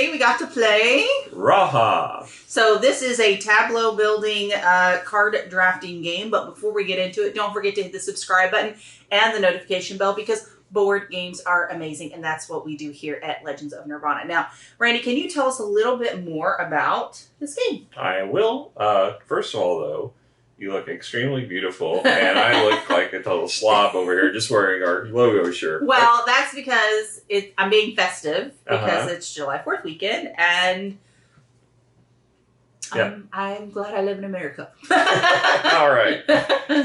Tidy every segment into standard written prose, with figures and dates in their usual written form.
today we got to play Rauha. So this is a tableau building card drafting game. But before we get into it, don't forget to hit the subscribe button and the notification bell because board games are amazing. And that's what we do here at Legends of Nirvana. Now, Randy, can you tell us a little bit more about this game? I will. First of all, though, you look extremely beautiful, and I look like a total slob over here just wearing our logo shirt. Well, that's because I'm being festive because it's July 4th weekend, and I'm glad I live in America. All right.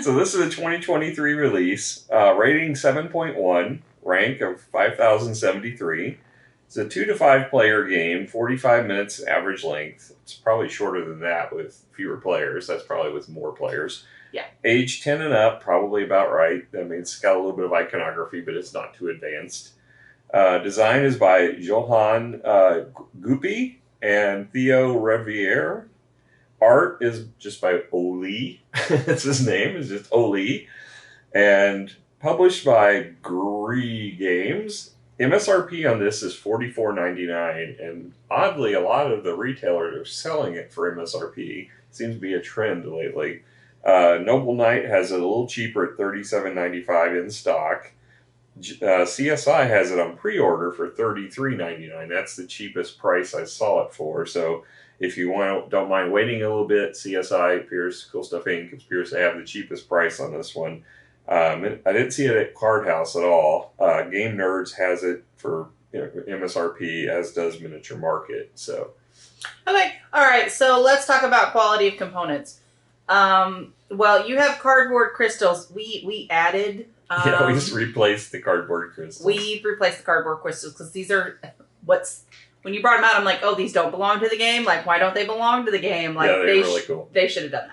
So this is a 2023 release, rating 7.1, rank of 5,073. It's a 2 to 5 player game, 45 minutes average length. It's probably shorter than that with fewer players. That's probably with more players. Yeah. Age 10 and up, probably about right. I mean, it's got a little bit of iconography, but it's not too advanced. Design is by Johan Guppy and Theo Reviere. Art is just by Oli. That's his name. It's just Oli. And published by GRRRE Games. MSRP on this is $44.99, and oddly, a lot of the retailers are selling it for MSRP. Seems to be a trend lately. Noble Knight has it a little cheaper at $37.95 in stock. CSI has it on pre-order for $33.99. That's the cheapest price I saw it for. So if you don't mind waiting a little bit, CSI appears, Cool Stuff Inc. appears to have the cheapest price on this one. I didn't see it at Card House at all. Game Nerds has it for MSRP, as does Miniature Market. So, okay, all right. So let's talk about quality of components. Well, you have cardboard crystals. We added. We just replaced the cardboard crystals. We replaced the cardboard crystals because these are when you brought them out, I'm like, oh, these don't belong to the game. Like, why don't they belong to the game? Like, they're really cool. They should have done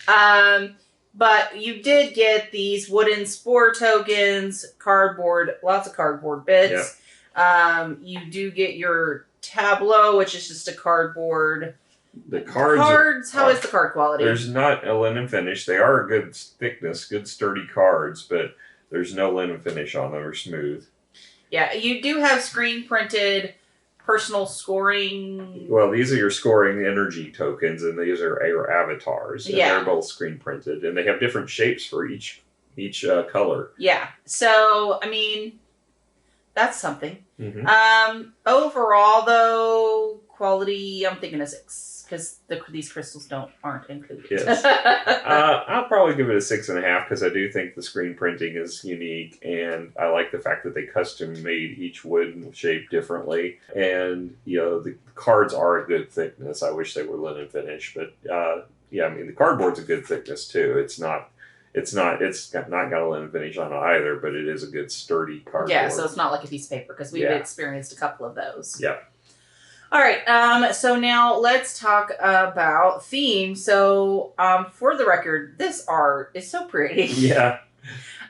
that. But you did get these wooden spore tokens, cardboard, lots of cardboard bits. Yeah. You do get your tableau, which is just a cardboard. The cards. How is the card quality? There's not a linen finish. They are a good thickness, good sturdy cards, but there's no linen finish on them or smooth. Yeah, you do have screen printed personal scoring. Well, these are your scoring energy tokens, and these are your avatars. And they're both screen printed, and they have different shapes for each color. Yeah. So, I mean, that's something. Mm-hmm. Overall, though, quality, I'm thinking a 6 because these crystals aren't included. Yes. I'll probably give it a 6.5 because I do think the screen printing is unique, and I like the fact that they custom made each wood shape differently. And the cards are a good thickness. I wish they were linen finish, but I mean the cardboard's a good thickness too. It's not got a linen finish on it either, but it is a good sturdy cardboard. Yeah, so it's not like a piece of paper because we've experienced a couple of those. Yeah. All right, so now let's talk about theme. So, for the record, this art is so pretty. Yeah.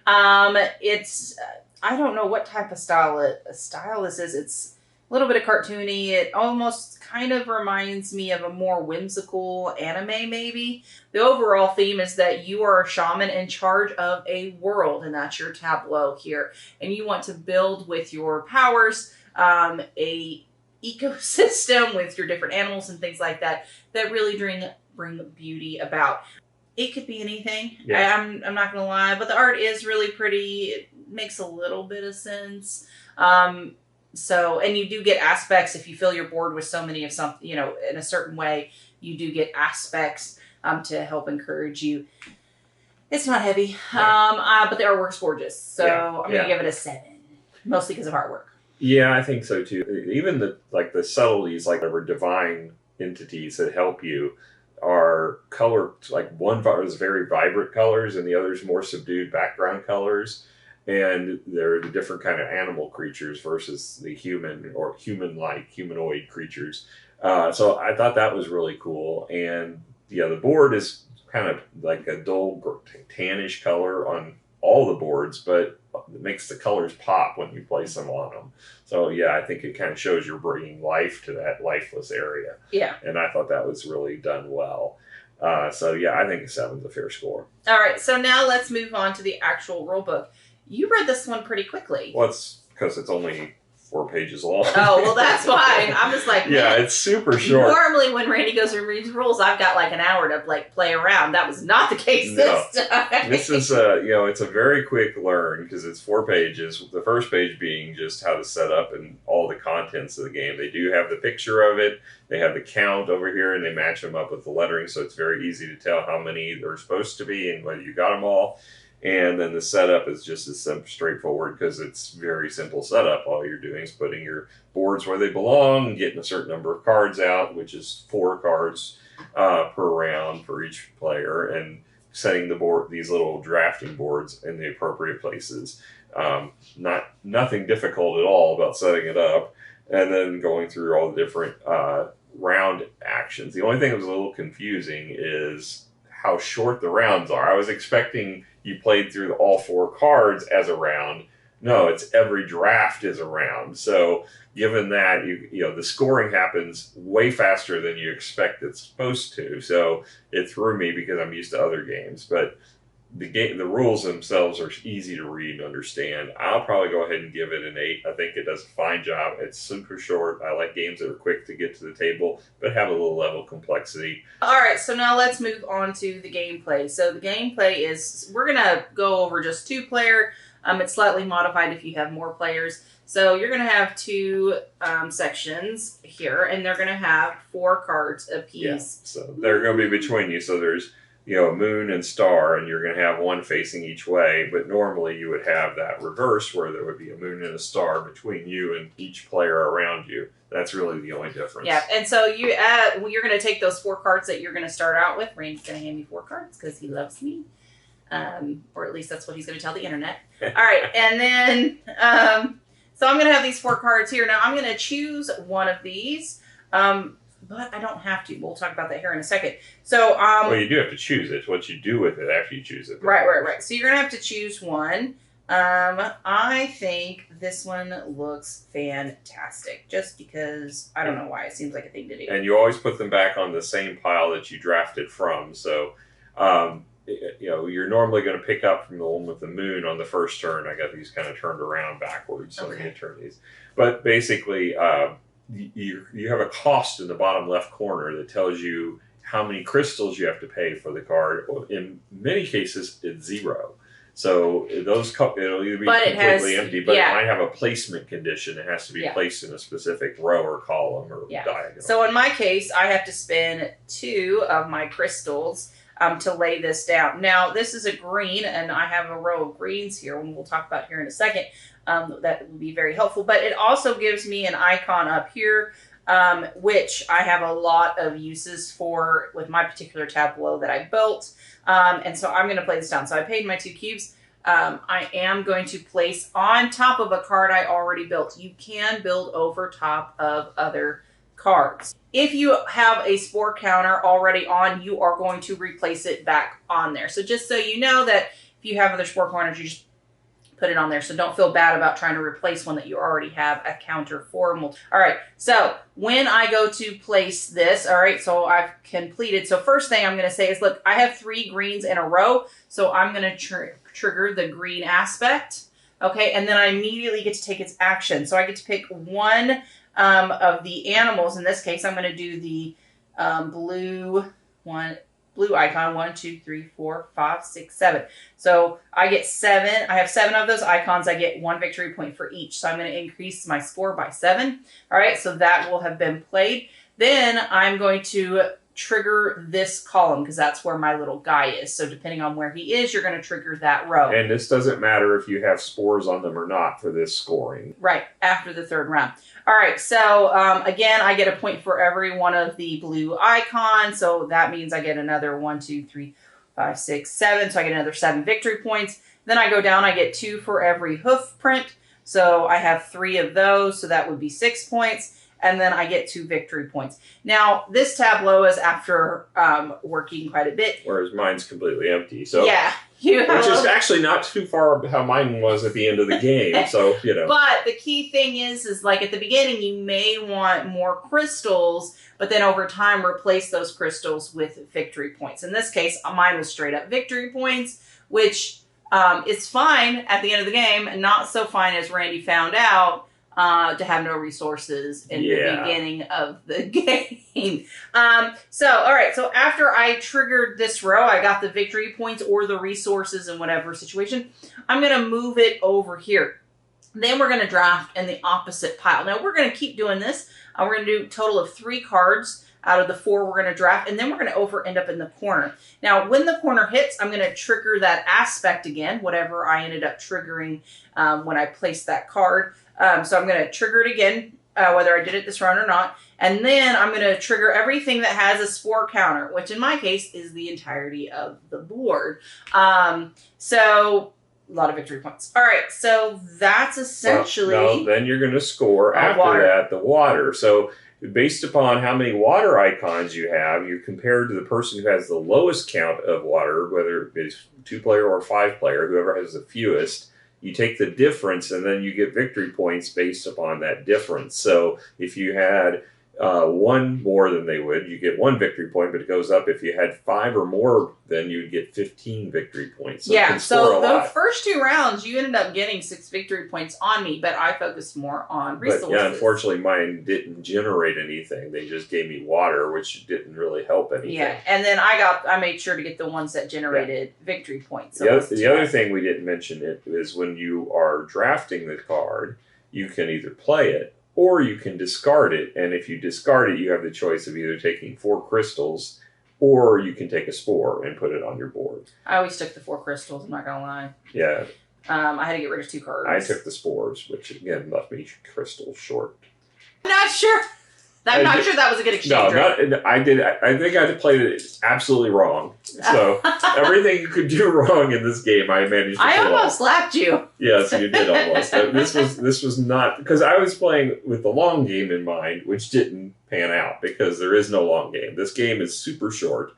It's, I don't know what type of style this is. It's a little bit of cartoony. It almost kind of reminds me of a more whimsical anime, maybe. The overall theme is that you are a shaman in charge of a world, and that's your tableau here. And you want to build with your powers a ecosystem with your different animals and things like that really bring beauty about. It could be anything. Yeah. I'm not gonna lie, but the art is really pretty. It makes a little bit of sense. And you do get aspects if you fill your board with so many of something, in a certain way. You do get aspects to help encourage you. It's not heavy, but the artwork's gorgeous. So I'm gonna give it a 7, mostly because of artwork. Yeah, I think so too. Even the subtleties, like whatever divine entities that help you, are colored. Like one is very vibrant colors, and the other's more subdued background colors. And they're the different kind of animal creatures versus the human or humanoid creatures. So I thought that was really cool. And the board is kind of like a dull tannish color on all the boards, but it makes the colors pop when you place them on them. So I think it kind of shows you're bringing life to that lifeless area. Yeah. And I thought that was really done well. I think a 7's a fair score. All right, so now let's move on to the actual rule book. You read this one pretty quickly. Well, it's because it's only 4 pages long. Oh, well, that's why. I'm just like, yeah, man, it's super short. Normally, when Randy goes and reads rules, I've got like an hour to like play around. That was not the case this time. This is it's a very quick learn because it's 4 pages. The first page being just how to set up and all the contents of the game. They do have the picture of it. They have the count over here, and they match them up with the lettering, so it's very easy to tell how many there are supposed to be and whether you got them all. And then the setup is just as straightforward because it's very simple setup. All you're doing is putting your boards where they belong, getting a certain number of cards out, which is 4 cards per round for each player, and setting the board, these little drafting boards in the appropriate places. Nothing difficult at all about setting it up, and then going through all the different round actions. The only thing that was a little confusing is how short the rounds are. I was expecting you played through all 4 cards as a round. No, it's every draft is a round. So given that, the scoring happens way faster than you expect it's supposed to. So it threw me because I'm used to other games. But the rules themselves are easy to read and understand. I'll probably go ahead and give it an 8. I think it does a fine job. It's super short. I like games that are quick to get to the table, but have a little level of complexity. All right, so now let's move on to the gameplay. So the gameplay is, we're going to go over just 2-player. It's slightly modified if you have more players. So you're going to have 2 sections here, and they're going to have 4 cards apiece. Yeah, so they're going to be between you. So there's a moon and star, and you're going to have one facing each way, but normally you would have that reverse where there would be a moon and a star between you and each player around you. That's really the only difference. Yeah, and so you're going to take those 4 cards that you're going to start out with. Randy's going to hand me 4 cards because he loves me. Or at least that's what he's going to tell the internet. All right, and then, so I'm going to have these 4 cards here. Now, I'm going to choose one of these. But I don't have to. We'll talk about that here in a second. So, well, you do have to choose it. It's what you do with it after you choose it. Right. So you're going to have to choose one. I think this one looks fantastic. Just because, I don't know why, it seems like a thing to do. And you always put them back on the same pile that you drafted from. So, you're normally going to pick up from the one with the moon on the first turn. I got these kind of turned around backwards, so I'm going to turn these. But basically, you have a cost in the bottom left corner that tells you how many crystals you have to pay for the card. In many cases, it's 0. So those it'll either be completely empty, but it might have a placement condition. It has to be placed in a specific row or column or diagonal. So in my case, I have to spend 2 of my crystals to lay this down. Now, this is a green, and I have a row of greens here, and we'll talk about here in a second. That will be very helpful. But it also gives me an icon up here, which I have a lot of uses for with my particular tableau that I built. And so I'm going to play this down. So I paid my 2 cubes. I am going to place on top of a card I already built. You can build over top of other cards. If you have a spore counter already on, you are going to replace it back on there. So just so you know that if you have other spore counters, you just put it on there. So don't feel bad about trying to replace one that you already have a counter for. All right, so when I go to place this, all right, so I've completed. So first thing I'm going to say is, look, I have 3 greens in a row, so I'm going to trigger the green aspect, okay, and then I immediately get to take its action. So I get to pick one of the animals. In this case, I'm going to do the blue icon. 1, 2, 3, 4, 5, 6, 7. So I get 7. I have 7 of those icons. I get 1 victory point for each. So I'm going to increase my score by 7. All right, so that will have been played. Then I'm going to trigger this column because that's where my little guy is. So depending on where he is, you're going to trigger that row. And this doesn't matter if you have spores on them or not for this scoring. Right, after the 3rd round. All right, so again, I get a point for every one of the blue icons. So that means I get another 1, 2, 3, 5, 6, 7. So I get another 7 victory points. Then I go down, I get 2 for every hoof print. So I have 3 of those. So that would be 6 points. And then I get 2 victory points. Now, this tableau is after working quite a bit. Whereas mine's completely empty. So yeah. Which is actually not too far how mine was at the end of the game. So, But the key thing is like at the beginning, you may want more crystals, but then over time, replace those crystals with victory points. In this case, mine was straight up victory points, which is fine at the end of the game, and not so fine as Randy found out. to have no resources in the beginning of the game. All right. So after I triggered this row, I got the victory points or the resources in whatever situation. I'm going to move it over here. Then we're going to draft in the opposite pile. Now we're going to keep doing this. We're going to do a total of 3 cards out of the 4 we're going to draft, and then we're going to end up in the corner. Now, when the corner hits, I'm going to trigger that aspect again, whatever I ended up triggering when I placed that card. So I'm going to trigger it again, whether I did it this round or not. And then I'm going to trigger everything that has a spore counter, which in my case is the entirety of the board. So a lot of victory points. All right, so that's essentially... Well, then you're going to score after that the water. So based upon how many water icons you have, you're compared to the person who has the lowest count of water, whether it's 2-player or 5-player, whoever has the fewest. You take the difference, and then you get victory points based upon that difference. So if you had 1 more than they would, you get 1 victory point, but it goes up. If you had 5 or more, then you'd get 15 victory points. So yeah, so the first 2 rounds, you ended up getting 6 victory points on me, but I focused more on resources. But yeah, unfortunately, mine didn't generate anything. They just gave me water, which didn't really help anything. Yeah, and then I made sure to get the ones that generated victory points. So the other thing we didn't mention is when you are drafting the card, you can either play it, or you can discard it, and if you discard it, you have the choice of either taking 4 crystals, or you can take a spore and put it on your board. I always took the 4 crystals, I'm not going to lie. Yeah. I had to get rid of 2 cards. I took the spores, which again left me crystals short. I'm not sure. I'm not sure that was a good exchange. No, I did. I think I played it absolutely wrong. So everything you could do wrong in this game, I managed to pull almost slapped you. Yes, you did almost. This was not, because I was playing with the long game in mind, which didn't pan out because there is no long game. This game is super short.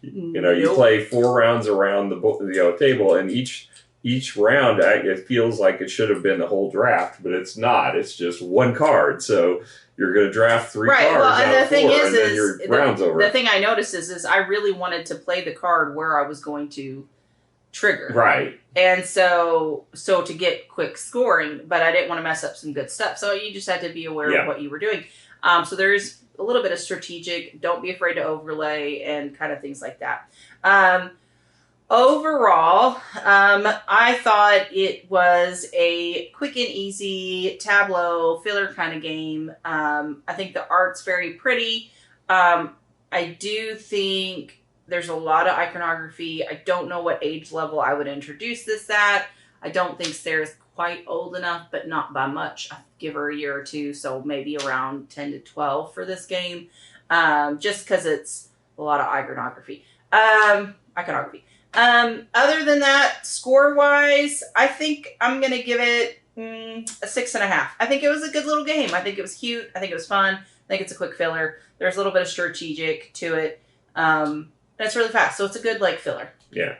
You play 4 rounds around the table, and each round it feels like it should have been the whole draft, but it's not. It's just 1 card. So you're going to draft 3 cards out of 4, and then your round's over. The thing I noticed is I really wanted to play the card where I was going to trigger. Right. And so to get quick scoring, but I didn't want to mess up some good stuff. So you just had to be aware of what you were doing. So there's a little bit of strategic, don't be afraid to overlay, and kind of things like that. Overall, I thought it was a quick and easy tableau filler kind of game. I think the art's very pretty. I do think there's a lot of iconography. I don't know what age level I would introduce this at. I don't think Sarah's quite old enough, but not by much. I'd give her a year or 2, so maybe around 10 to 12 for this game, just because it's a lot of iconography. Other than that, score-wise, I think I'm going to give it a 6.5. I think it was a good little game. I think it was cute. I think it was fun. I think it's a quick filler. There's a little bit of strategic to it. And it's really fast, so it's a good, filler. Yeah.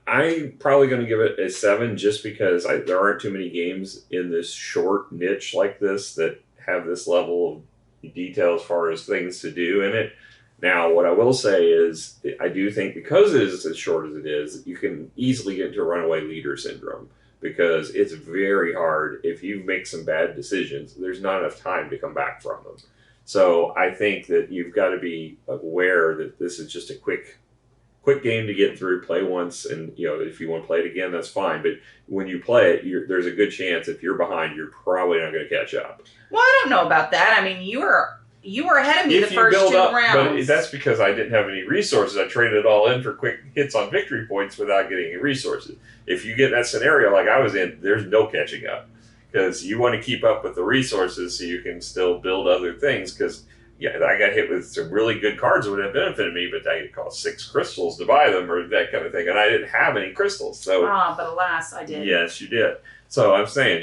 I'm probably going to give it a 7 just because there aren't too many games in this short niche like this that have this level of detail as far as things to do in it. Now, what I will say is I do think because it is as short as it is, you can easily get into runaway leader syndrome because it's very hard. If you make some bad decisions, there's not enough time to come back from them. So I think that you've got to be aware that this is just a quick game to get through, play once, and if you want to play it again, that's fine. But when you play it, there's a good chance if you're behind, you're probably not going to catch up. Well, I don't know about that. I mean, you were ahead of me the first 2 rounds. But that's because I didn't have any resources. I traded it all in for quick hits on victory points without getting any resources. If you get that scenario like I was in, there's no catching up. Because you want to keep up with the resources so you can still build other things. Because, I got hit with some really good cards that would have benefited me, but it cost 6 crystals to buy them or that kind of thing. And I didn't have any crystals. So, but alas, I did. Yes, you did. So I'm saying,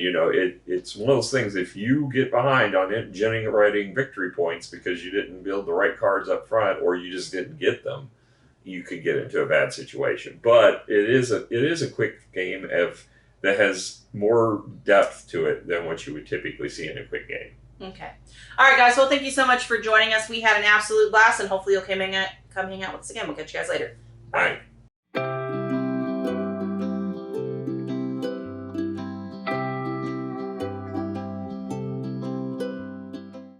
it's one of those things, if you get behind on it generating victory points because you didn't build the right cards up front or you just didn't get them, you could get into a bad situation. But it is a quick game that has more depth to it than what you would typically see in a quick game. Okay. All right, guys. Well, thank you so much for joining us. We had an absolute blast, and hopefully you'll come hang out with us again. We'll catch you guys later. Bye.